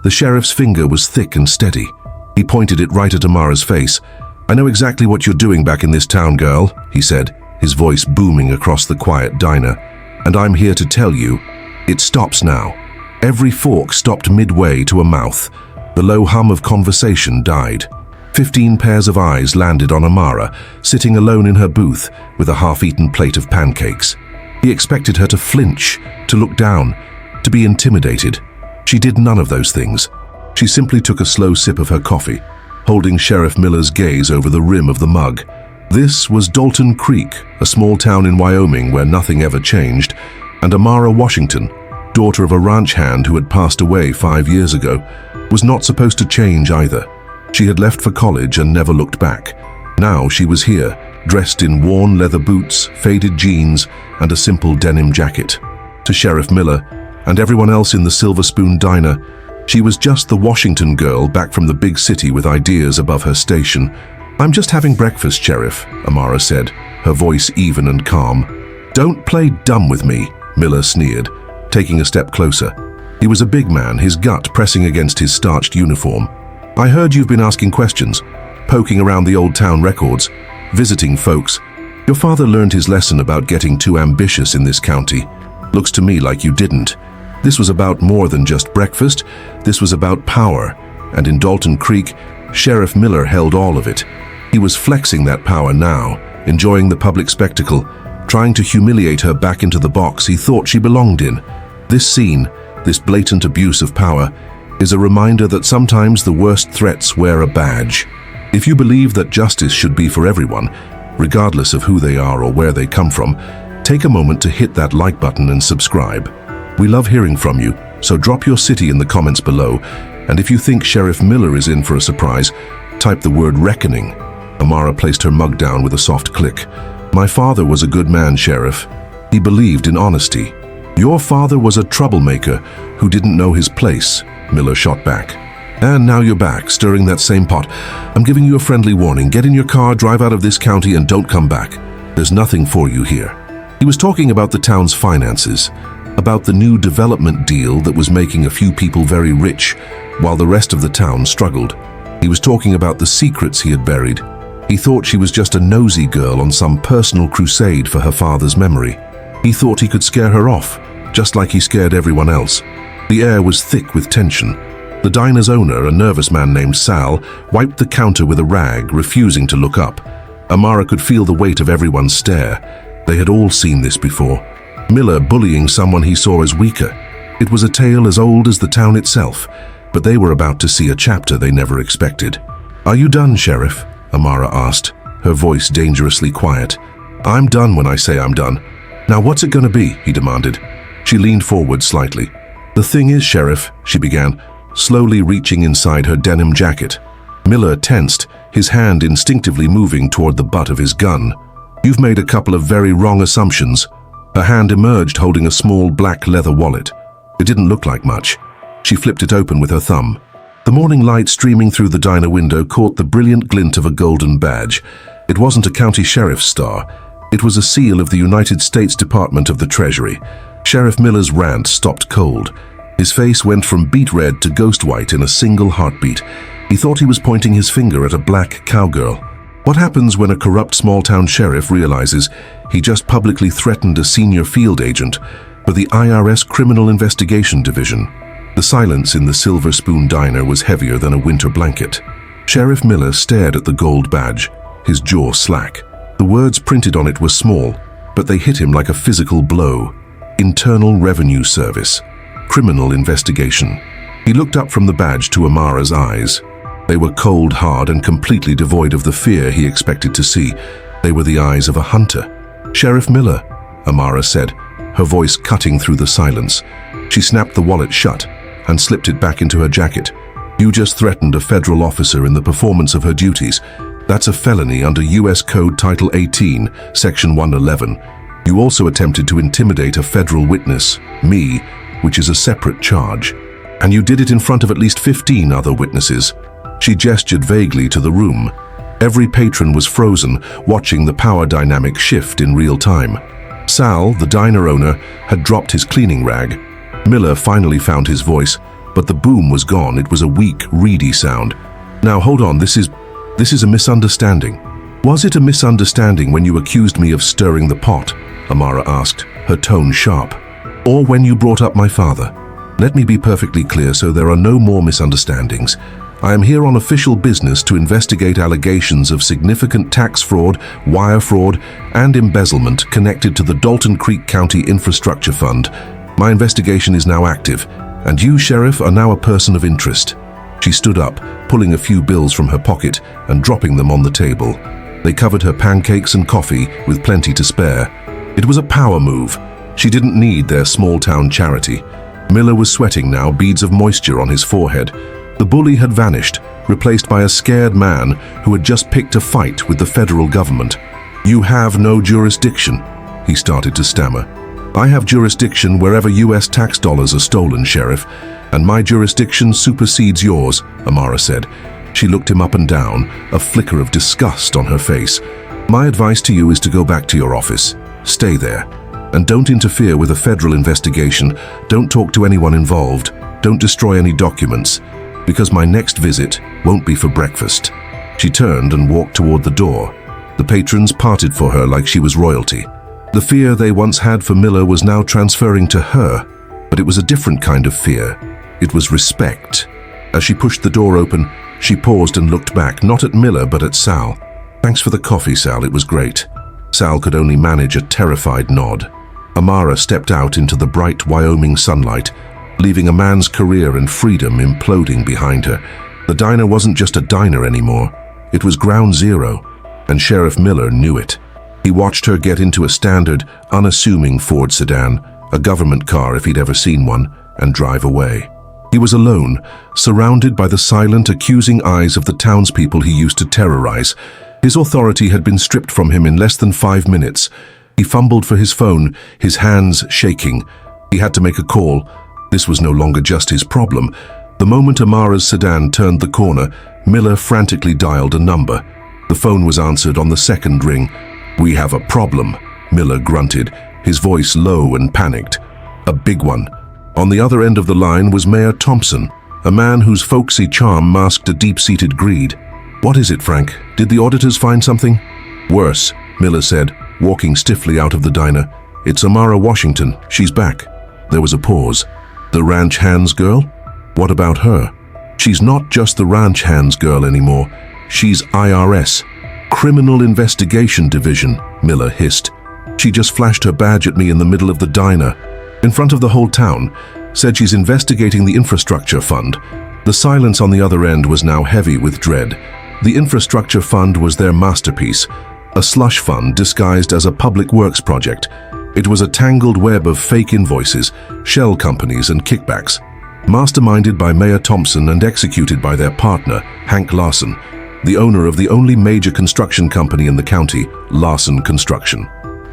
The sheriff's finger was thick and steady. He pointed it right at Amara's face. "I know exactly what you're doing back in this town, girl," he said, his voice booming across the quiet diner. "And I'm here to tell you, it stops now." Every fork stopped midway to a mouth. The low hum of conversation died. 15 pairs of eyes landed on Amara, sitting alone in her booth with a half-eaten plate of pancakes. He expected her to flinch, to look down, to be intimidated. She did none of those things. She simply took a slow sip of her coffee, holding Sheriff Miller's gaze over the rim of the mug. This was Dalton Creek, a small town in Wyoming where nothing ever changed, and Amara Washington, daughter of a ranch hand who had passed away 5 years ago, was not supposed to change either. She had left for college and never looked back. Now she was here, dressed in worn leather boots, faded jeans, and a simple denim jacket. To Sheriff Miller, and everyone else in the Silver Spoon Diner, she was just the Washington girl back from the big city with ideas above her station. "I'm just having breakfast, Sheriff," Amara said, her voice even and calm. "Don't play dumb with me," Miller sneered, taking a step closer. He was a big man, his gut pressing against his starched uniform. "I heard you've been asking questions, poking around the old town records, visiting folks. Your father learned his lesson about getting too ambitious in this county. Looks to me like you didn't. This was about more than just breakfast. This was about power. And in Dalton Creek, Sheriff Miller held all of it. He was flexing that power now, enjoying the public spectacle, trying to humiliate her back into the box he thought she belonged in. This scene, this blatant abuse of power, is a reminder that sometimes the worst threats wear a badge. If you believe that justice should be for everyone, regardless of who they are or where they come from, take a moment to hit that like button and subscribe. We love hearing from you, so drop your city in the comments below, and if you think Sheriff Miller is in for a surprise, type the word reckoning. Amara placed her mug down with a soft click. "My father was a good man, Sheriff. He believed in honesty." "Your father was a troublemaker who didn't know his place," Miller shot back. "And now you're back, stirring that same pot. I'm giving you a friendly warning. Get in your car, drive out of this county, and don't come back. There's nothing for you here." He was talking about the town's finances, about the new development deal that was making a few people very rich, while the rest of the town struggled. He was talking about the secrets he had buried. He thought she was just a nosy girl on some personal crusade for her father's memory. He thought he could scare her off, just like he scared everyone else. The air was thick with tension. The diner's owner, a nervous man named Sal, wiped the counter with a rag, refusing to look up. Amara could feel the weight of everyone's stare. They had all seen this before. Miller bullying someone he saw as weaker. It was a tale as old as the town itself, but they were about to see a chapter they never expected. "Are you done, Sheriff?" Amara asked, her voice dangerously quiet. "I'm done when I say I'm done. Now what's it gonna be?" he demanded. She leaned forward slightly. "The thing is, Sheriff," she began, slowly reaching inside her denim jacket. Miller tensed, his hand instinctively moving toward the butt of his gun. "You've made a couple of very wrong assumptions." Her hand emerged holding a small black leather wallet. It didn't look like much. She flipped it open with her thumb. The morning light streaming through the diner window caught the brilliant glint of a golden badge. It wasn't a county sheriff's star. It was a seal of the United States Department of the Treasury. Sheriff Miller's rant stopped cold. His face went from beet red to ghost white in a single heartbeat. He thought he was pointing his finger at a black cowgirl. What happens when a corrupt small-town sheriff realizes he just publicly threatened a senior field agent for the IRS Criminal Investigation Division? The silence in the Silver Spoon Diner was heavier than a winter blanket. Sheriff Miller stared at the gold badge, his jaw slack. The words printed on it were small, but they hit him like a physical blow. Internal Revenue Service. Criminal Investigation. He looked up from the badge to Amara's eyes. They were cold, hard, and completely devoid of the fear he expected to see. They were the eyes of a hunter. "Sheriff Miller," Amara said, her voice cutting through the silence. She snapped the wallet shut and slipped it back into her jacket. "You just threatened a federal officer in the performance of her duties. That's a felony under U.S. Code Title 18, Section 111. You also attempted to intimidate a federal witness, me, which is a separate charge. And you did it in front of at least 15 other witnesses." She gestured vaguely to the room. Every patron was frozen, watching the power dynamic shift in real time. Sal, the diner owner, had dropped his cleaning rag. Miller finally found his voice. but the boom was gone. It was a weak, reedy sound. Now hold on, this is a misunderstanding. Was it a misunderstanding when you accused me of stirring the pot? Amara asked, her tone sharp. Or when you brought up my father? Let me be perfectly clear so there are no more misunderstandings. I am here on official business to investigate allegations of significant tax fraud, wire fraud, and embezzlement connected to the Dalton Creek County Infrastructure Fund. My investigation is now active, and you, Sheriff, are now a person of interest. She stood up, pulling a few bills from her pocket and dropping them on the table. They covered her pancakes and coffee with plenty to spare. It was a power move. She didn't need their small-town charity. Miller was sweating now, beads of moisture on his forehead. The bully had vanished, replaced by a scared man who had just picked a fight with the federal government. You have no jurisdiction, he started to stammer. I have jurisdiction wherever U.S. tax dollars are stolen, Sheriff, and my jurisdiction supersedes yours, Amara said. She looked him up and down, a flicker of disgust on her face. My advice to you is to go back to your office. Stay there. And don't interfere with a federal investigation. Don't talk to anyone involved. Don't destroy any documents. Because my next visit won't be for breakfast. She turned and walked toward the door. The patrons parted for her like she was royalty. The fear they once had for Miller was now transferring to her, but it was a different kind of fear. It was respect. As she pushed the door open, she paused and looked back, not at Miller but at Sal. Thanks for the coffee, Sal, it was great. Sal could only manage a terrified nod. Amara stepped out into the bright Wyoming sunlight, leaving a man's career and freedom imploding behind her. The diner wasn't just a diner anymore. It was ground zero, and Sheriff Miller knew it. He watched her get into a standard, unassuming Ford sedan, a government car if he'd ever seen one, and drive away. He was alone, surrounded by the silent, accusing eyes of the townspeople he used to terrorize. His authority had been stripped from him in less than 5 minutes. He fumbled for his phone, his hands shaking. He had to make a call. This was no longer just his problem. The moment Amara's sedan turned the corner, Miller frantically dialed a number. The phone was answered on the second ring. "We have a problem," Miller grunted, his voice low and panicked. A big one. On the other end of the line was Mayor Thompson, a man whose folksy charm masked a deep-seated greed. "What is it, Frank? Did the auditors find something?" "Worse," Miller said, walking stiffly out of the diner. "It's Amara Washington. She's back." There was a pause. "The ranch hands girl? What about her?" "She's not just the ranch hands girl anymore. She's IRS. Criminal Investigation Division," Miller hissed. "She just flashed her badge at me in the middle of the diner, in front of the whole town, said she's investigating the infrastructure fund." The silence on the other end was now heavy with dread. The infrastructure fund was their masterpiece, a slush fund disguised as a public works project. It was a tangled web of fake invoices, shell companies and kickbacks, masterminded by Mayor Thompson and executed by their partner, Hank Larson, the owner of the only major construction company in the county, Larson Construction.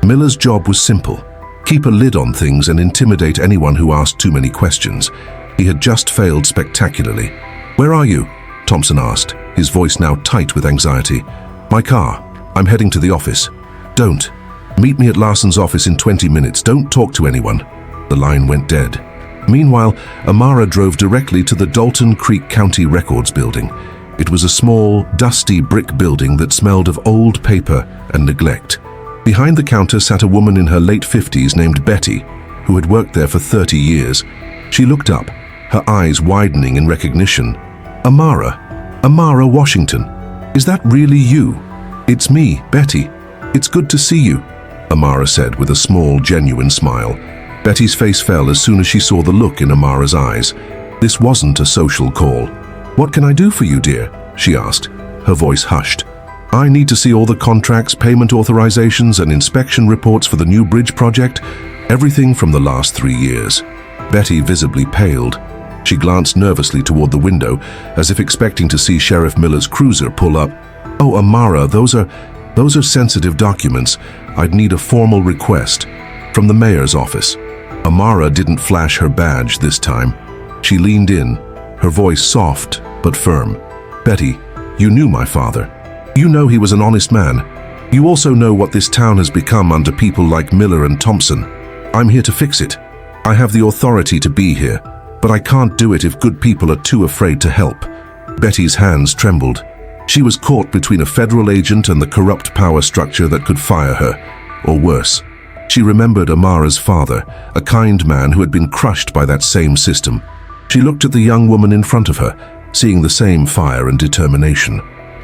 Miller's job was simple: keep a lid on things and intimidate anyone who asked too many questions. He had just failed spectacularly. "Where are you?" Thompson asked, his voice now tight with anxiety. "My car. I'm heading to the office." "Don't. Meet me at Larson's office in 20 minutes. Don't talk to anyone." The line went dead. Meanwhile, Amara drove directly to the Dalton Creek County Records building. It was a small, dusty brick building that smelled of old paper and neglect. Behind the counter sat a woman in her late 50s named Betty, who had worked there for 30 years. She looked up, her eyes widening in recognition. Amara Washington. Is that really you?" "It's me, Betty. It's good to see you," Amara said with a small, genuine smile. Betty's face fell as soon as she saw the look in Amara's eyes. This wasn't a social call. "What can I do for you, dear?" she asked, her voice hushed. "I need to see all the contracts, payment authorizations, and inspection reports for the new bridge project, everything from the last 3 years. Betty visibly paled. She glanced nervously toward the window, as if expecting to see Sheriff Miller's cruiser pull up. "Oh, Amara, those are sensitive documents. I'd need a formal request from the mayor's office." Amara didn't flash her badge this time. She leaned in, her voice soft but firm. "Betty, you knew my father. You know he was an honest man. You also know what this town has become under people like Miller and Thompson. I'm here to fix it. I have the authority to be here. But I can't do it if good people are too afraid to help. Betty's hands trembled. She was caught between a federal agent and the corrupt power structure that could fire her, or worse. She remembered Amara's father, a kind man who had been crushed by that same system. She looked at the young woman in front of her, seeing the same fire and determination.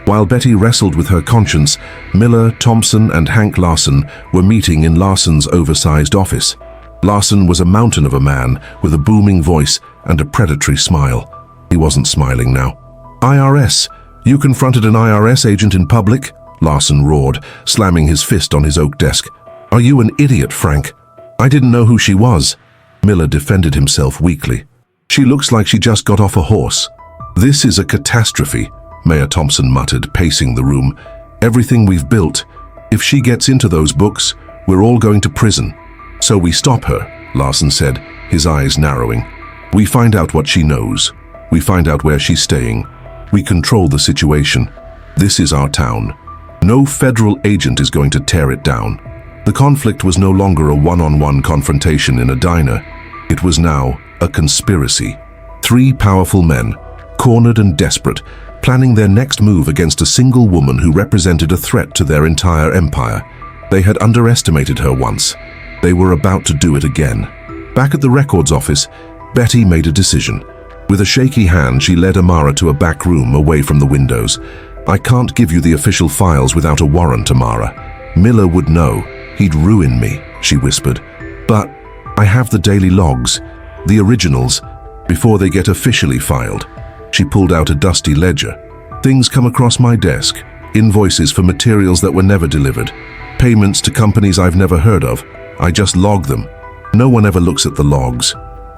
While Betty wrestled with her conscience, Miller, Thompson, and Hank Larson were meeting in Larson's oversized office. Larson was a mountain of a man with a booming voice and a predatory smile. He wasn't smiling now. IRS, you confronted an IRS agent in public? Larson roared, slamming his fist on his oak desk. Are you an idiot, Frank? I didn't know who she was. Miller defended himself weakly. She looks like she just got off a horse. This is a catastrophe, Mayor Thompson muttered, pacing the room. Everything we've built. If she gets into those books, we're all going to prison. So we stop her, Larson said, his eyes narrowing. We find out what she knows. We find out where she's staying. We control the situation. This is our town. No federal agent is going to tear it down. The conflict was no longer a one-on-one confrontation in a diner. It was now a conspiracy. 3 powerful men, cornered and desperate, planning their next move against a single woman who represented a threat to their entire empire. They had underestimated her once. They were about to do it again. Back at the records office, Betty made a decision. With a shaky hand, she led Amara to a back room away from the windows. I can't give you the official files without a warrant, Amara. Miller would know. He'd ruin me, she whispered. But I have the daily logs, the originals, before they get officially filed. She pulled out a dusty ledger. Things come across my desk. Invoices for materials that were never delivered. Payments to companies I've never heard of. I just log them. No one ever looks at the logs.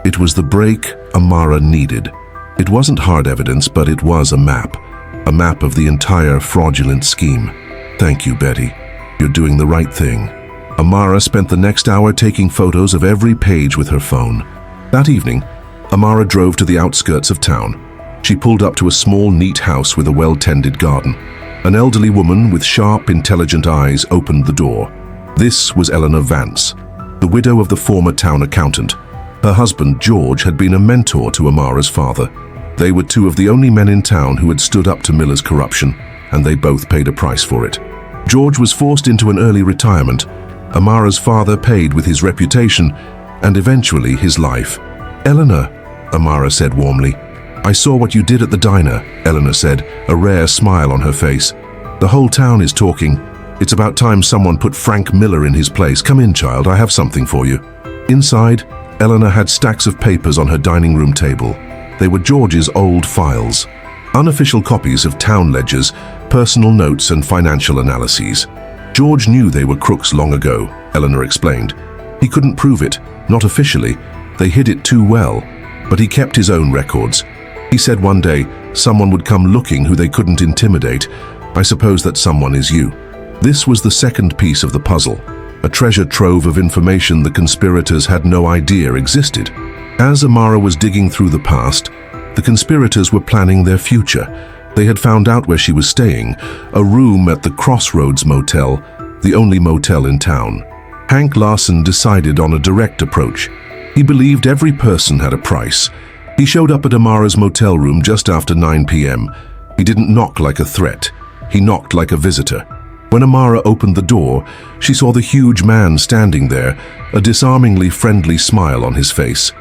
It was the break Amara needed. It wasn't hard evidence, but it was a map of the entire fraudulent scheme. Thank you, Betty. You're doing the right thing. Amara spent the next hour taking photos of every page with her phone. That evening, Amara drove to the outskirts of town. She pulled up to a small, neat house with a well-tended garden. An elderly woman with sharp, intelligent eyes opened the door. This was Eleanor Vance, the widow of the former town accountant. Her husband, George, had been a mentor to Amara's father. They were 2 of the only men in town who had stood up to Miller's corruption, and they both paid a price for it. George was forced into an early retirement. Amara's father paid with his reputation and eventually his life. Eleanor, Amara said warmly. I saw what you did at the diner, Eleanor said, a rare smile on her face. The whole town is talking. It's about time someone put Frank Miller in his place. Come in, child, I have something for you. Inside, Eleanor had stacks of papers on her dining room table. They were George's old files. Unofficial copies of town ledgers, personal notes, and financial analyses. George knew they were crooks long ago, Eleanor explained. He couldn't prove it, not officially. They hid it too well, but he kept his own records. He said one day someone would come looking who they couldn't intimidate. I suppose that someone is you. This was the second piece of the puzzle, a treasure trove of information the conspirators had no idea existed. As Amara was digging through the past, the conspirators were planning their future. They had found out where she was staying, a room at the Crossroads Motel, the only motel in town. Hank Larson decided on a direct approach. He believed every person had a price. He showed up at Amara's motel room just after 9 p.m. He didn't knock like a threat. He knocked like a visitor. When Amara opened the door, she saw the huge man standing there, a disarmingly friendly smile on his face.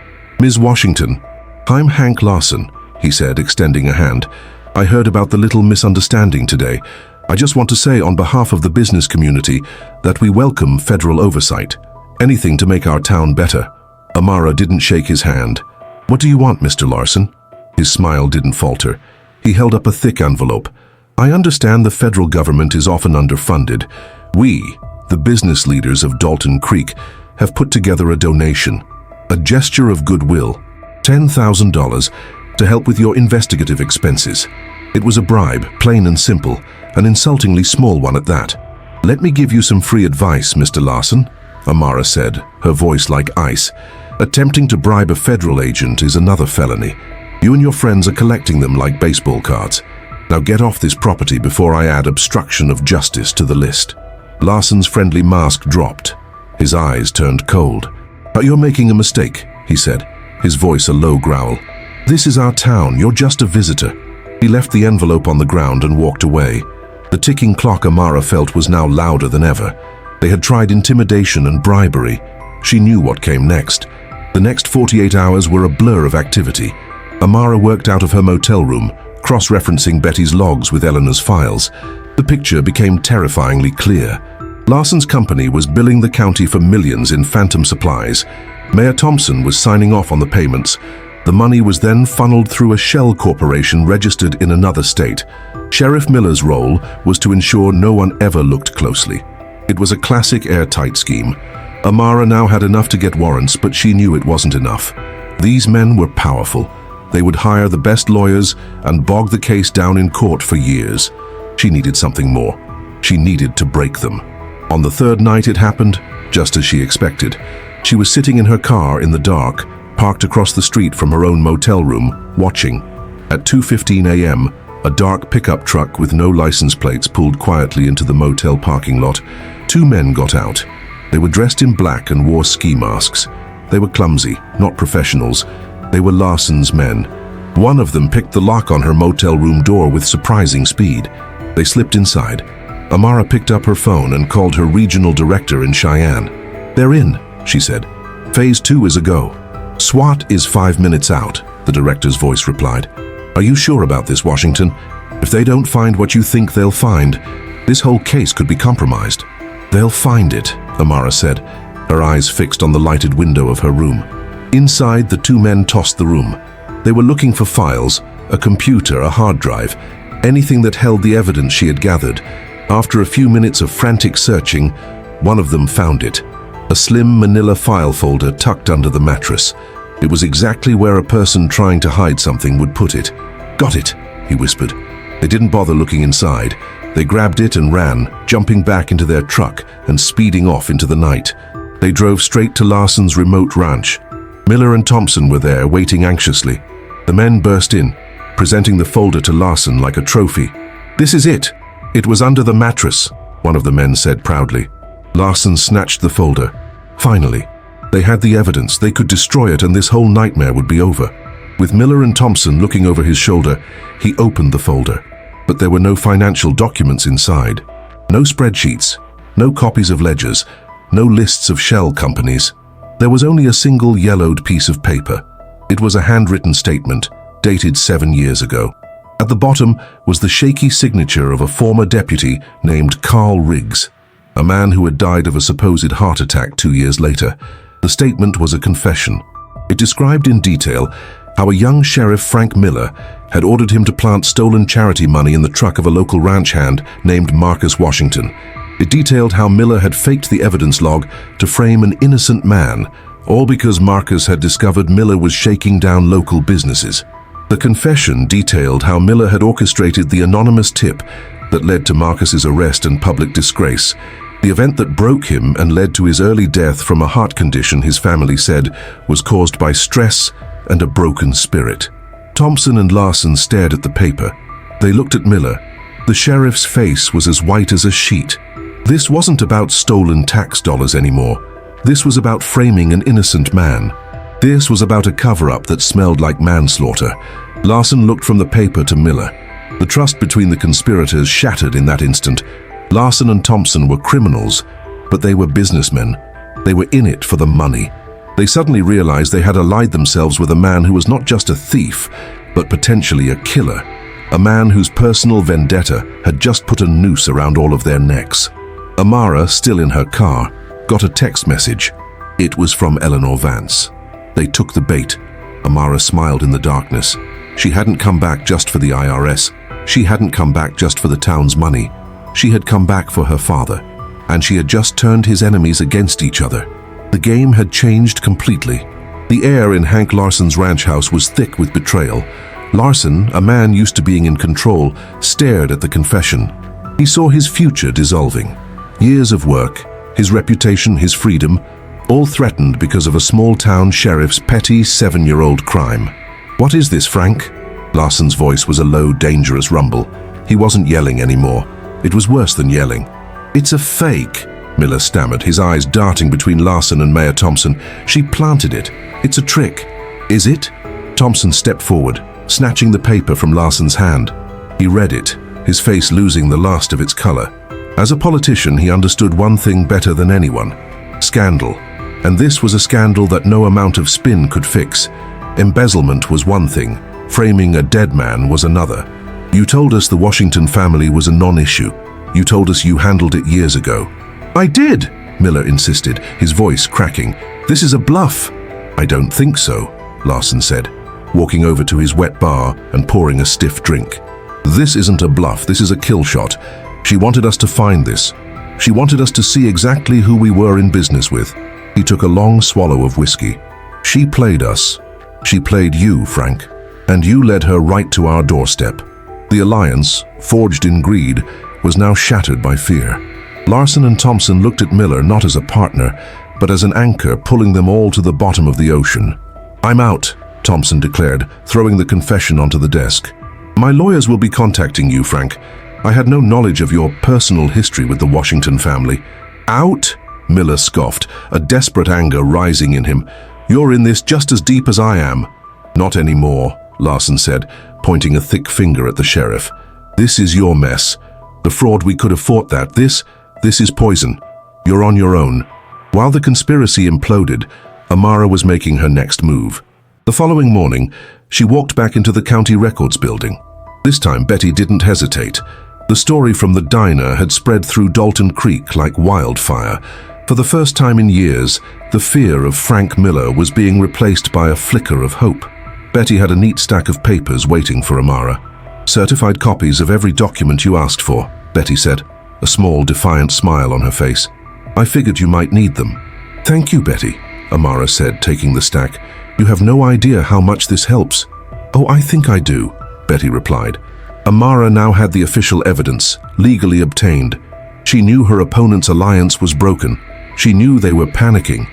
Ms. Washington, I'm Hank Larson, he said, extending a hand. I heard about the little misunderstanding today. I just want to say on behalf of the business community that we welcome federal oversight. Anything to make our town better. Amara didn't shake his hand. What do you want, Mr. Larson? His smile didn't falter. He held up a thick envelope. I understand the federal government is often underfunded. We, the business leaders of Dalton Creek, have put together a donation, a gesture of goodwill, $10,000 to help with your investigative expenses. It was a bribe, plain and simple, an insultingly small one at that. Let me give you some free advice, Mr. Larson, Amara said, her voice like ice. Attempting to bribe a federal agent is another felony. You and your friends are collecting them like baseball cards. Now get off this property before I add obstruction of justice to the list. Larson's friendly mask dropped. His eyes turned cold. But you're making a mistake, he said, his voice a low growl. "This is our town, you're just a visitor." He left the envelope on the ground and walked away. The ticking clock Amara felt was now louder than ever. They had tried intimidation and bribery. She knew what came next. The next 48 hours were a blur of activity. Amara worked out of her motel room, cross-referencing Betty's logs with Eleanor's files. The picture became terrifyingly clear. Larson's company was billing the county for millions in phantom supplies. Mayor Thompson was signing off on the payments. The money was then funneled through a shell corporation registered in another state. Sheriff Miller's role was to ensure no one ever looked closely. It was a classic airtight scheme. Amara now had enough to get warrants, but she knew it wasn't enough. These men were powerful. They would hire the best lawyers and bog the case down in court for years. She needed something more. She needed to break them. On the third night it happened, just as she expected. She was sitting in her car in the dark, parked across the street from her own motel room, watching. At 2:15 a.m., a dark pickup truck with no license plates pulled quietly into the motel parking lot. Two men got out. They were dressed in black and wore ski masks. They were clumsy, not professionals. They were Larson's men. One of them picked the lock on her motel room door with surprising speed. They slipped inside. Amara picked up her phone and called her regional director in Cheyenne. "They're in," she said. "Phase 2 is a go." "SWAT is 5 minutes out," the director's voice replied. "Are you sure about this, Washington? If they don't find what you think they'll find, this whole case could be compromised." "They'll find it," Amara said, her eyes fixed on the lighted window of her room. Inside, the two men tossed the room. They were looking for files, a computer, a hard drive, anything that held the evidence she had gathered. After a few minutes of frantic searching, one of them found it. A slim manila file folder tucked under the mattress. It was exactly where a person trying to hide something would put it. "Got it," he whispered. They didn't bother looking inside. They grabbed it and ran, jumping back into their truck and speeding off into the night. They drove straight to Larson's remote ranch. Miller and Thompson were there, waiting anxiously. The men burst in, presenting the folder to Larson like a trophy. "This is it. It was under the mattress," one of the men said proudly. Larson snatched the folder. Finally, they had the evidence. They could destroy it and this whole nightmare would be over. With Miller and Thompson looking over his shoulder, he opened the folder. But there were no financial documents inside. No spreadsheets, no copies of ledgers, no lists of shell companies. There was only a single yellowed piece of paper. It was a handwritten statement, dated 7 years ago. At the bottom was the shaky signature of a former deputy named Carl Riggs, a man who had died of a supposed heart attack 2 years later. The statement was a confession. It described in detail how a young sheriff, Frank Miller, had ordered him to plant stolen charity money in the truck of a local ranch hand named Marcus Washington. It detailed how Miller had faked the evidence log to frame an innocent man, all because Marcus had discovered Miller was shaking down local businesses. The confession detailed how Miller had orchestrated the anonymous tip that led to Marcus's arrest and public disgrace, the event that broke him and led to his early death from a heart condition his family said was caused by stress and a broken spirit. Thompson and Larson stared at the paper. They looked at Miller. The sheriff's face was as white as a sheet. This wasn't about stolen tax dollars anymore. This was about framing an innocent man. This was about a cover-up that smelled like manslaughter. Larson looked from the paper to Miller. The trust between the conspirators shattered in that instant. Larson and Thompson were criminals, but they were businessmen. They were in it for the money. They suddenly realized they had allied themselves with a man who was not just a thief, but potentially a killer. A man whose personal vendetta had just put a noose around all of their necks. Amara, still in her car, got a text message. It was from Eleanor Vance. They took the bait. Amara smiled in the darkness. She hadn't come back just for the IRS. She hadn't come back just for the town's money. She had come back for her father, and she had just turned his enemies against each other. The game had changed completely. The air in Hank Larson's ranch house was thick with betrayal. Larson, a man used to being in control, stared at the confession. He saw his future dissolving. Years of work, his reputation, his freedom, all threatened because of a small-town sheriff's petty 7-year-old crime. "What is this, Frank?" Larson's voice was a low, dangerous rumble. He wasn't yelling anymore. It was worse than yelling. "It's a fake," Miller stammered, his eyes darting between Larson and Mayor Thompson. "She planted it. It's a trick." Is it? Thompson stepped forward, snatching the paper from Larsson's hand. He read it, his face losing the last of its color. As a politician, he understood one thing better than anyone: scandal. And this was a scandal that no amount of spin could fix. Embezzlement was one thing, framing a dead man was another. You told us the Washington family was a non-issue. You told us you handled it years ago. I did, Miller insisted, his voice cracking. This is a bluff. I don't think so, Larsson said, walking over to his wet bar and pouring a stiff drink. This isn't a bluff, this is a kill shot. She wanted us to find this. She wanted us to see exactly who we were in business with. He took a long swallow of whiskey. She played us. She played you, Frank. And you led her right to our doorstep. The alliance, forged in greed, was now shattered by fear. Larsson and Thompson looked at Miller not as a partner, but as an anchor pulling them all to the bottom of the ocean. I'm out, Thompson declared, throwing the confession onto the desk. My lawyers will be contacting you, Frank. I had no knowledge of your personal history with the Washington family. Out? Miller scoffed, a desperate anger rising in him. You're in this just as deep as I am. Not anymore, Larsson said, pointing a thick finger at the sheriff. This is your mess. The fraud, we could have fought that. This is poison. You're on your own. While the conspiracy imploded, Amara was making her next move. The following morning, she walked back into the county records building. This time, Betty didn't hesitate. The story from the diner had spread through Dalton Creek like wildfire. For the first time in years, the fear of Frank Miller was being replaced by a flicker of hope. Betty had a neat stack of papers waiting for Amara. Certified copies of every document you asked for, Betty said, a small, defiant smile on her face. I figured you might need them. Thank you, Betty, Amara said, taking the stack. You have no idea how much this helps. Oh, I think I do, Betty replied. Amara now had the official evidence, legally obtained. She knew her opponent's alliance was broken. She knew they were panicking.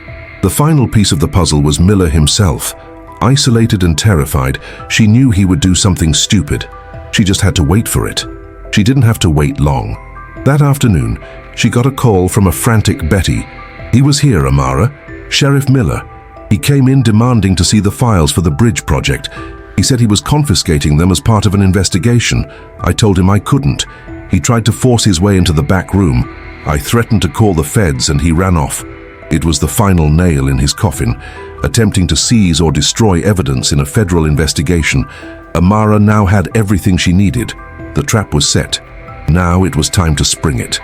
The final piece of the puzzle was Miller himself. Isolated and terrified, she knew he would do something stupid. She just had to wait for it. She didn't have to wait long. That afternoon, she got a call from a frantic Betty. He was here, Amara. Sheriff Miller. He came in demanding to see the files for the bridge project. He said he was confiscating them as part of an investigation. I told him I couldn't. He tried to force his way into the back room. I threatened to call the feds and he ran off. It was the final nail in his coffin. Attempting to seize or destroy evidence in a federal investigation, Amara now had everything she needed. The trap was set. Now it was time to spring it.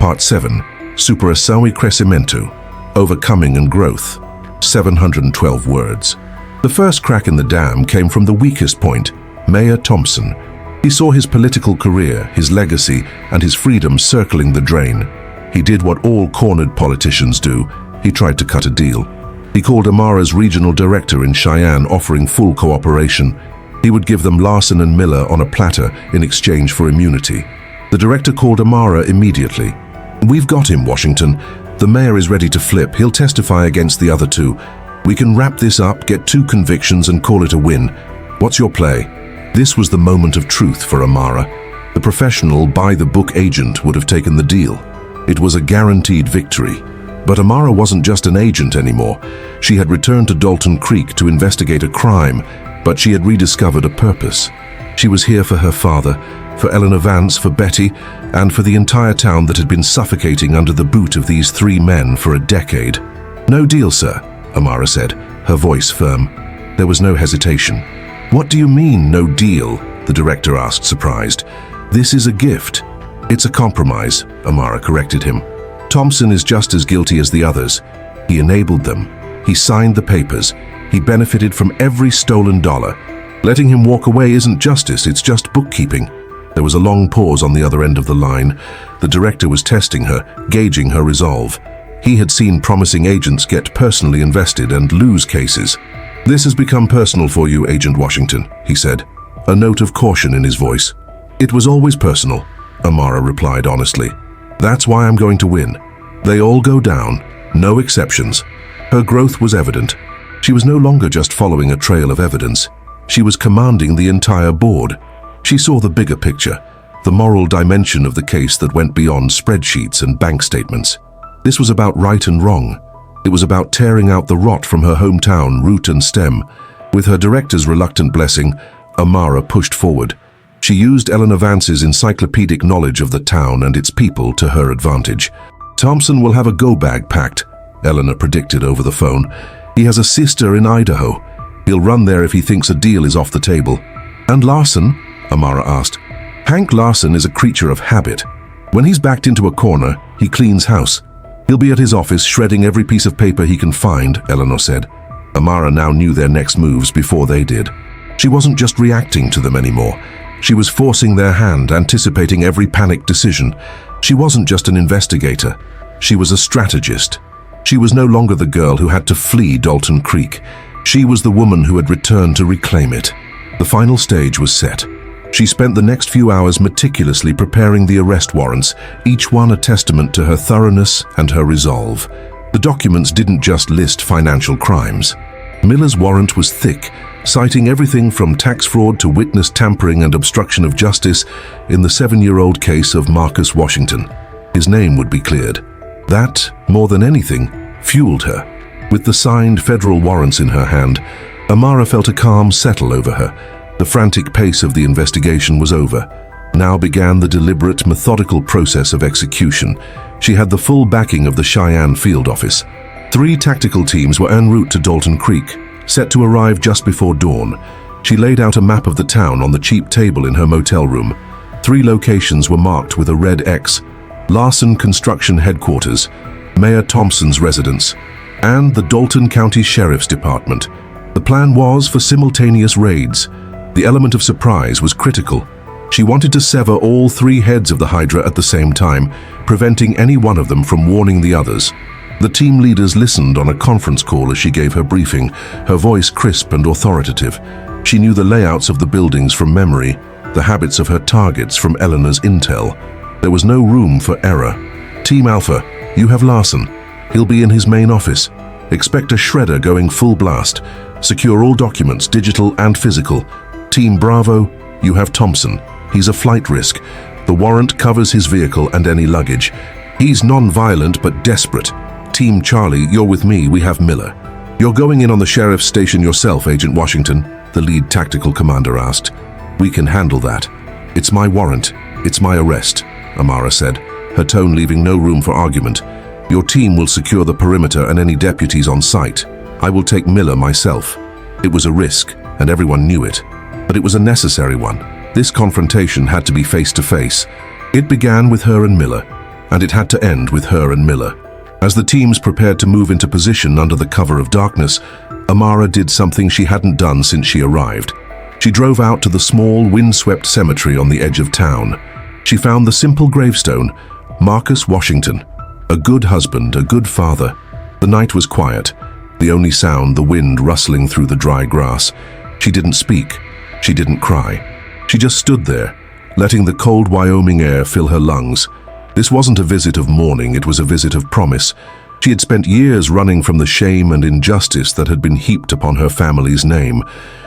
Part 7. Superação e Crescimento. Overcoming and Growth. 712 words. The first crack in the dam came from the weakest point, Mayor Thompson. He saw his political career, his legacy, and his freedom circling the drain. He did what all cornered politicians do. He tried to cut a deal. He called Amara's regional director in Cheyenne, offering full cooperation. He would give them Larsson and Miller on a platter in exchange for immunity. The director called Amara immediately. We've got him, Washington. The mayor is ready to flip. He'll testify against the other two. We can wrap this up, get 2 convictions, and call it a win. What's your play? This was the moment of truth for Amara. The professional, by-the-book agent would have taken the deal. It was a guaranteed victory. But Amara wasn't just an agent anymore. She had returned to Dalton Creek to investigate a crime, but she had rediscovered a purpose. She was here for her father, for Eleanor Vance, for Betty, and for the entire town that had been suffocating under the boot of these 3 men for a decade. No deal, sir, Amara said, her voice firm. There was no hesitation. What do you mean, no deal? The director asked, surprised. This is a gift. It's a compromise, Amara corrected him. Thompson is just as guilty as the others. He enabled them. He signed the papers. He benefited from every stolen dollar. Letting him walk away isn't justice, it's just bookkeeping. There was a long pause on the other end of the line. The director was testing her, gauging her resolve. He had seen promising agents get personally invested and lose cases. This has become personal for you, Agent Washington, he said, a note of caution in his voice. It was always personal, Amara replied honestly. That's why I'm going to win. They all go down, no exceptions. Her growth was evident. She was no longer just following a trail of evidence. She was commanding the entire board. She saw the bigger picture, the moral dimension of the case that went beyond spreadsheets and bank statements. This was about right and wrong. It was about tearing out the rot from her hometown, root and stem. With her director's reluctant blessing, Amara pushed forward. She used Eleanor Vance's encyclopedic knowledge of the town and its people to her advantage. Thompson will have a go-bag packed, Eleanor predicted over the phone. He has a sister in Idaho. He'll run there if he thinks a deal is off the table. And Larson? Amara asked. Hank Larson is a creature of habit. When he's backed into a corner, he cleans house. He'll be at his office shredding every piece of paper he can find, Eleanor said. Amara now knew their next moves before they did. She wasn't just reacting to them anymore. She was forcing their hand, anticipating every panicked decision. She wasn't just an investigator. She was a strategist. She was no longer the girl who had to flee Dalton Creek. She was the woman who had returned to reclaim it. The final stage was set. She spent the next few hours meticulously preparing the arrest warrants, each one a testament to her thoroughness and her resolve. The documents didn't just list financial crimes. Miller's warrant was thick, citing everything from tax fraud to witness tampering and obstruction of justice in the 7-year-old case of Marcus Washington. His name would be cleared. That, more than anything, fueled her. With the signed federal warrants in her hand, Amara felt a calm settle over her. The frantic pace of the investigation was over. Now began the deliberate, methodical process of execution. She had the full backing of the Cheyenne field office. 3 tactical teams were en route to Dalton Creek, set to arrive just before dawn. She laid out a map of the town on the cheap table in her motel room. 3 locations were marked with a red X: Larson Construction Headquarters, Mayor Thompson's residence, and the Dalton County Sheriff's Department. The plan was for simultaneous raids. The element of surprise was critical. She wanted to sever all 3 heads of the Hydra at the same time, preventing any one of them from warning the others. The team leaders listened on a conference call as she gave her briefing, her voice crisp and authoritative. She knew the layouts of the buildings from memory, the habits of her targets from Eleanor's intel. There was no room for error. Team Alpha, you have Larson. He'll be in his main office. Expect a shredder going full blast. Secure all documents, digital and physical. Team Bravo, you have Thompson. He's a flight risk. The warrant covers his vehicle and any luggage. He's non-violent but desperate. Team Charlie, you're with me, we have Miller. You're going in on the sheriff's station yourself, Agent Washington, the lead tactical commander asked. We can handle that. It's my warrant. It's my arrest, Amara said, her tone leaving no room for argument. Your team will secure the perimeter and any deputies on site. I will take Miller myself. It was a risk, and everyone knew it. But it was a necessary one. This confrontation had to be face-to-face. It began with her and Miller, and it had to end with her and Miller. As the teams prepared to move into position under the cover of darkness, Amara did something she hadn't done since she arrived. She drove out to the small, windswept cemetery on the edge of town. She found the simple gravestone, Marcus Washington. A good husband, a good father. The night was quiet, the only sound the wind rustling through the dry grass. She didn't speak. She didn't cry. She just stood there, letting the cold Wyoming air fill her lungs. This wasn't a visit of mourning, it was a visit of promise. She had spent years running from the shame and injustice that had been heaped upon her family's name.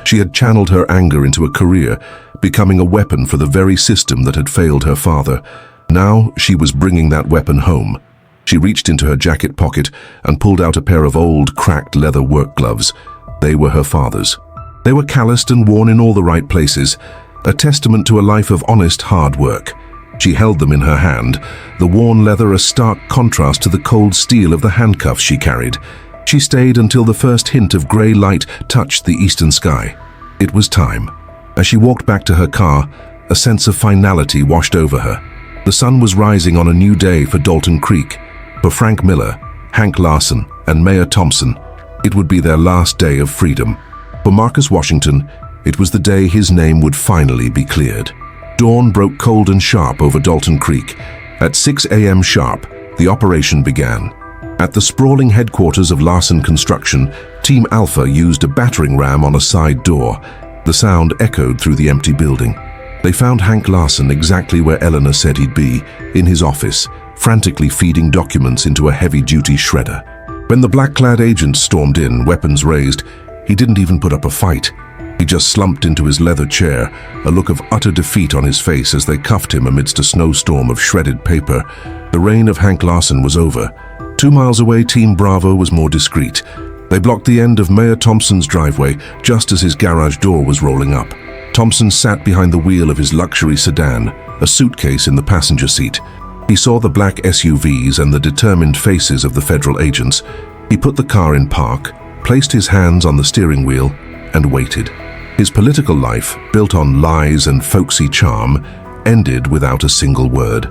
She had channeled her anger into a career, becoming a weapon for the very system that had failed her father. Now she was bringing that weapon home. She reached into her jacket pocket and pulled out a pair of old, cracked leather work gloves. They were her father's. They were calloused and worn in all the right places, a testament to a life of honest hard work. She held them in her hand, the worn leather a stark contrast to the cold steel of the handcuffs she carried. She stayed until the first hint of grey light touched the eastern sky. It was time. As she walked back to her car, a sense of finality washed over her. The sun was rising on a new day for Dalton Creek. For Frank Miller, Hank Larson, and Mayor Thompson, it would be their last day of freedom. For Marcus Washington, it was the day his name would finally be cleared. Dawn broke cold and sharp over Dalton Creek. At 6 a.m. sharp, the operation began. At the sprawling headquarters of Larson Construction, Team Alpha used a battering ram on a side door. The sound echoed through the empty building. They found Hank Larson exactly where Eleanor said he'd be, in his office, frantically feeding documents into a heavy-duty shredder. When the black-clad agents stormed in, weapons raised, he didn't even put up a fight. He just slumped into his leather chair, a look of utter defeat on his face as they cuffed him amidst a snowstorm of shredded paper. The reign of Hank Larson was over. 2 miles away, Team Bravo was more discreet. They blocked the end of Mayor Thompson's driveway just as his garage door was rolling up. Thompson sat behind the wheel of his luxury sedan, a suitcase in the passenger seat. He saw the black SUVs and the determined faces of the federal agents. He put the car in park, placed his hands on the steering wheel, and waited. His political life, built on lies and folksy charm, ended without a single word.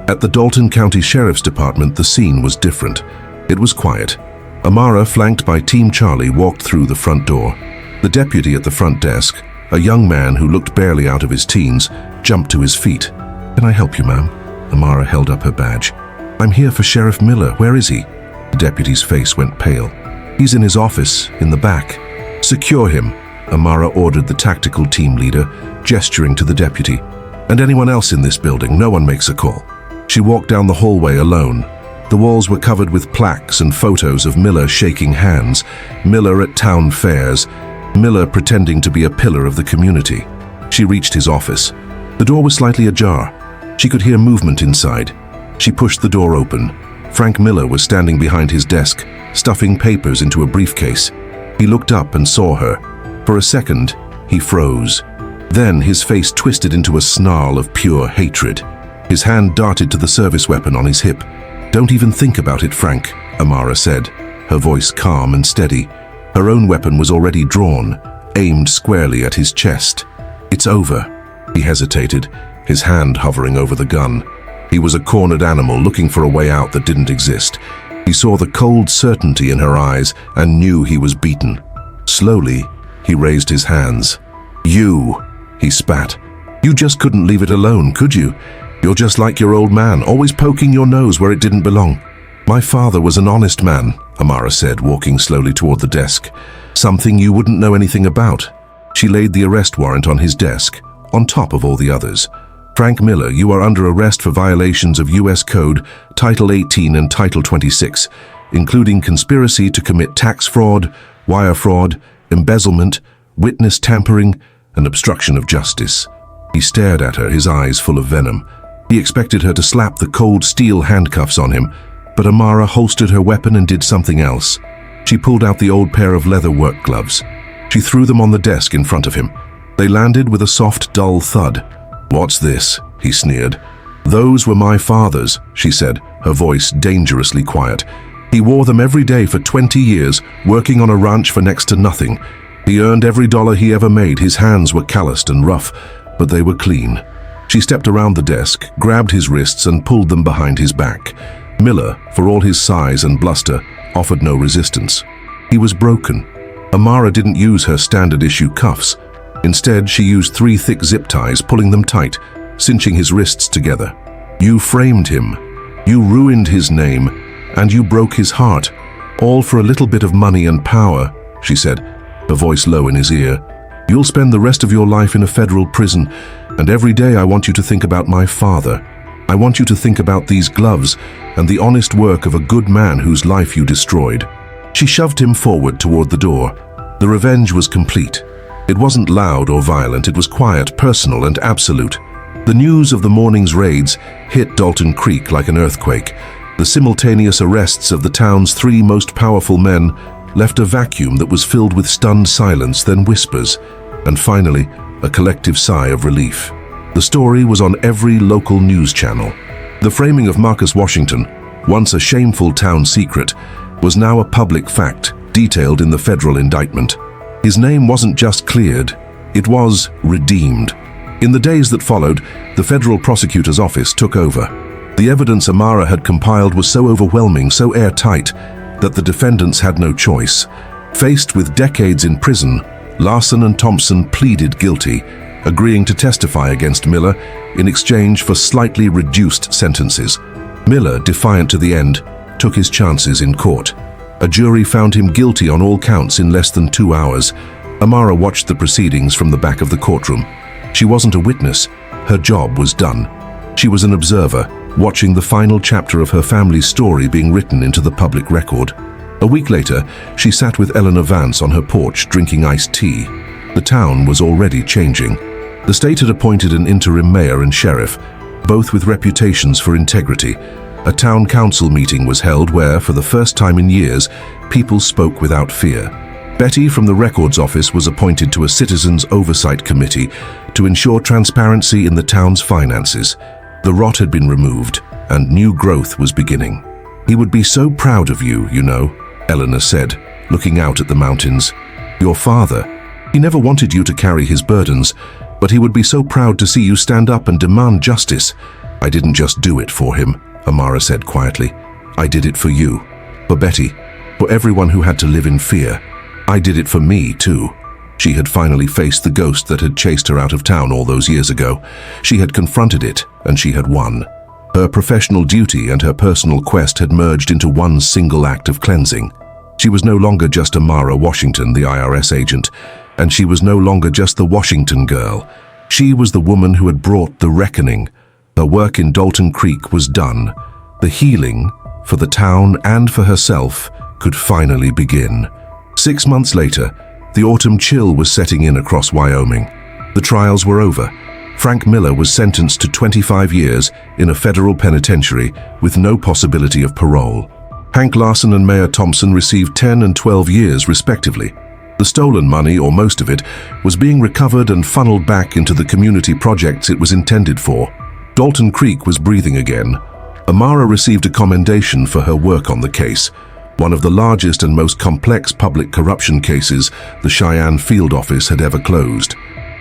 At the Dalton County Sheriff's Department, the scene was different. It was quiet. Amara, flanked by Team Charlie, walked through the front door. The deputy at the front desk, a young man who looked barely out of his teens, jumped to his feet. "Can I help you, ma'am?" Amara held up her badge. "I'm here for Sheriff Miller. Where is he?" The deputy's face went pale. "He's in his office, in the back." "Secure him," Amara ordered the tactical team leader, gesturing to the deputy. "And anyone else in this building, no one makes a call." She walked down the hallway alone. The walls were covered with plaques and photos of Miller shaking hands, Miller at town fairs, Miller pretending to be a pillar of the community. She reached his office. The door was slightly ajar. She could hear movement inside. She pushed the door open. Frank Miller was standing behind his desk, stuffing papers into a briefcase. He looked up and saw her. For a second, he froze. Then his face twisted into a snarl of pure hatred. His hand darted to the service weapon on his hip. "Don't even think about it, Frank," Amara said, her voice calm and steady. Her own weapon was already drawn, aimed squarely at his chest. "It's over." He hesitated, his hand hovering over the gun. He was a cornered animal looking for a way out that didn't exist. He saw the cold certainty in her eyes and knew he was beaten. Slowly, he raised his hands. "You," he spat. "You just couldn't leave it alone, could you? You're just like your old man, always poking your nose where it didn't belong." "My father was an honest man," Amara said, walking slowly toward the desk. "Something you wouldn't know anything about." She laid the arrest warrant on his desk, on top of all the others. "Frank Miller, you are under arrest for violations of U.S. Code, Title 18 and Title 26, including conspiracy to commit tax fraud, wire fraud, embezzlement, witness tampering, and obstruction of justice." He stared at her, his eyes full of venom. He expected her to slap the cold steel handcuffs on him, but Amara holstered her weapon and did something else. She pulled out the old pair of leather work gloves. She threw them on the desk in front of him. They landed with a soft, dull thud. "What's this?" he sneered. "Those were my father's," she said, her voice dangerously quiet. "He wore them every day for 20 years, working on a ranch for next to nothing. He earned every dollar he ever made. His hands were calloused and rough, but they were clean." She stepped around the desk, grabbed his wrists and pulled them behind his back. Miller, for all his size and bluster, offered no resistance. He was broken. Amara didn't use her standard-issue cuffs. Instead, she used 3 thick zip ties, pulling them tight, cinching his wrists together. "You framed him. You ruined his name, and you broke his heart. All for a little bit of money and power," she said, her voice low in his ear. "You'll spend the rest of your life in a federal prison, and every day I want you to think about my father. I want you to think about these gloves and the honest work of a good man whose life you destroyed." She shoved him forward toward the door. The revenge was complete. It wasn't loud or violent, it was quiet, personal, and absolute. The news of the morning's raids hit Dalton Creek like an earthquake. The simultaneous arrests of the town's 3 most powerful men left a vacuum that was filled with stunned silence, then whispers, and finally, a collective sigh of relief. The story was on every local news channel. The framing of Marcus Washington, once a shameful town secret, was now a public fact, detailed in the federal indictment. His name wasn't just cleared, it was redeemed. In the days that followed, the federal prosecutor's office took over. The evidence Amara had compiled was so overwhelming, so airtight, that the defendants had no choice. Faced with decades in prison, Larson and Thompson pleaded guilty, agreeing to testify against Miller in exchange for slightly reduced sentences. Miller, defiant to the end, took his chances in court. A jury found him guilty on all counts in less than 2 hours. Amara watched the proceedings from the back of the courtroom. She wasn't a witness. Her job was done. She was an observer, watching the final chapter of her family's story being written into the public record. A week later, she sat with Eleanor Vance on her porch drinking iced tea. The town was already changing. The state had appointed an interim mayor and sheriff, both with reputations for integrity. A town council meeting was held where, for the first time in years, people spoke without fear. Betty from the records office was appointed to a citizens' oversight committee to ensure transparency in the town's finances. The rot had been removed, and new growth was beginning. "He would be so proud of you, you know," Eleanor said, looking out at the mountains. "Your father, he never wanted you to carry his burdens, but he would be so proud to see you stand up and demand justice." "I didn't just do it for him," Amara said quietly. "I did it for you, for Betty, for everyone who had to live in fear. I did it for me, too." She had finally faced the ghost that had chased her out of town all those years ago. She had confronted it, and she had won. Her professional duty and her personal quest had merged into one single act of cleansing. She was no longer just Amara Washington, the IRS agent, and she was no longer just the Washington girl. She was the woman who had brought the reckoning. Her work in Dalton Creek was done. The healing, for the town and for herself, could finally begin. 6 months later, the autumn chill was setting in across Wyoming. The trials were over. Frank Miller was sentenced to 25 years in a federal penitentiary with no possibility of parole. Hank Larson and Mayor Thompson received 10 and 12 years respectively. The stolen money, or most of it, was being recovered and funneled back into the community projects it was intended for. Dalton Creek was breathing again. Amara received a commendation for her work on the case, one of the largest and most complex public corruption cases the Cheyenne field office had ever closed.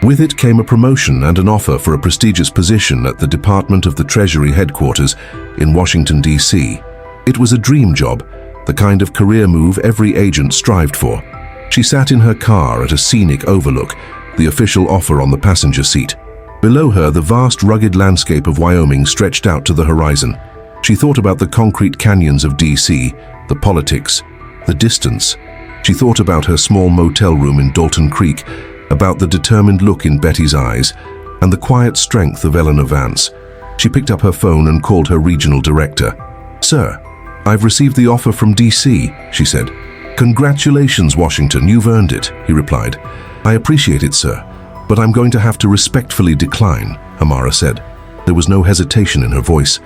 With it came a promotion and an offer for a prestigious position at the Department of the Treasury headquarters in Washington, D.C. It was a dream job, the kind of career move every agent strived for. She sat in her car at a scenic overlook, the official offer on the passenger seat. Below her, the vast, rugged landscape of Wyoming stretched out to the horizon. She thought about the concrete canyons of D.C., the politics, the distance. She thought about her small motel room in Dalton Creek, about the determined look in Betty's eyes, and the quiet strength of Eleanor Vance. She picked up her phone and called her regional director. "Sir, I've received the offer from D.C., she said. "Congratulations, Washington, you've earned it," he replied. "I appreciate it, sir, but I'm going to have to respectfully decline," Amara said. There was no hesitation in her voice.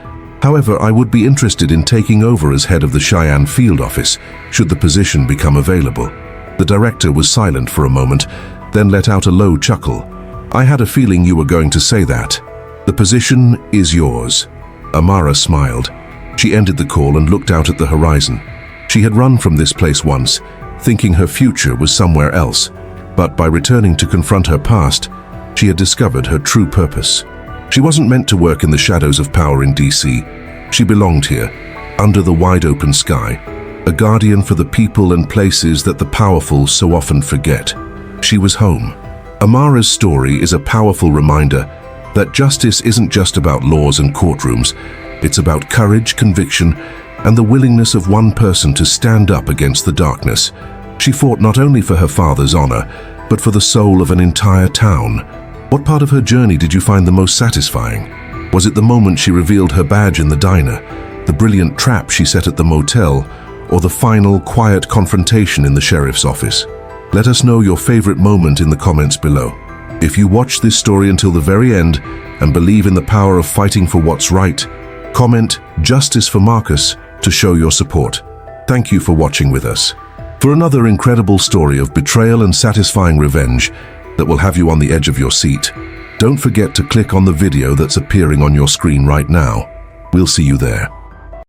"However, I would be interested in taking over as head of the Cheyenne field office, should the position become available." The director was silent for a moment, then let out a low chuckle. "I had a feeling you were going to say that. The position is yours." Amara smiled. She ended the call and looked out at the horizon. She had run from this place once, thinking her future was somewhere else, but by returning to confront her past, she had discovered her true purpose. She wasn't meant to work in the shadows of power in D.C. She belonged here, under the wide-open sky, a guardian for the people and places that the powerful so often forget. She was home. Amara's story is a powerful reminder that justice isn't just about laws and courtrooms. It's about courage, conviction, and the willingness of one person to stand up against the darkness. She fought not only for her father's honor, but for the soul of an entire town. What part of her journey did you find the most satisfying? Was it the moment she revealed her badge in the diner, the brilliant trap she set at the motel, or the final, quiet confrontation in the sheriff's office? Let us know your favorite moment in the comments below. If you watched this story until the very end and believe in the power of fighting for what's right, comment "Justice for Marcus" to show your support. Thank you for watching with us. For another incredible story of betrayal and satisfying revenge that will have you on the edge of your seat, don't forget to click on the video that's appearing on your screen right now. We'll see you there.